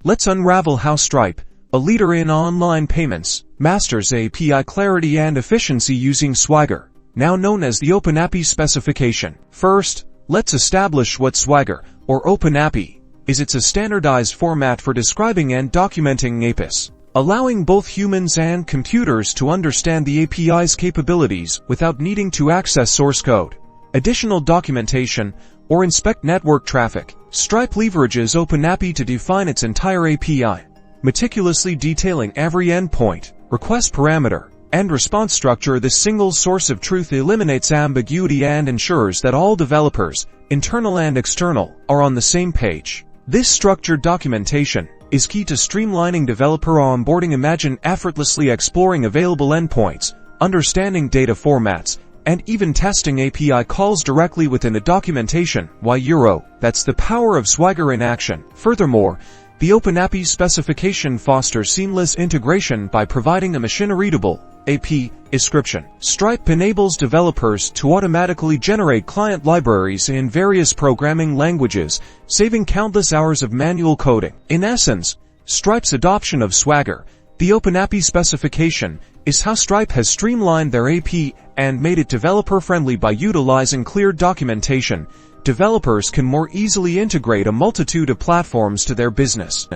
Let's unravel how Stripe, a leader in online payments, masters API clarity and efficiency using Swagger, now known as the OpenAPI specification. First, let's establish what Swagger, or OpenAPI, is. It's a standardized format for describing and documenting APIs, allowing both humans and computers to understand the API's capabilities without needing to access source code, additional documentation, or inspect network traffic. Stripe leverages OpenAPI to define its entire API, meticulously detailing every endpoint, request parameter, and response structure. This single source of truth eliminates ambiguity and ensures that all developers, internal and external, are on the same page. This structured documentation is key to streamlining developer onboarding. Imagine effortlessly exploring available endpoints, understanding data formats, and even testing API calls directly within the documentation. Why Euro? That's the power of Swagger in action. Furthermore, the OpenAPI specification fosters seamless integration by providing a machine-readable API description. Stripe enables developers to automatically generate client libraries in various programming languages, saving countless hours of manual coding. In essence, Stripe's adoption of Swagger, the OpenAPI specification, is how Stripe has streamlined their API and made it developer-friendly. By utilizing clear documentation, developers can more easily integrate a multitude of platforms to their business.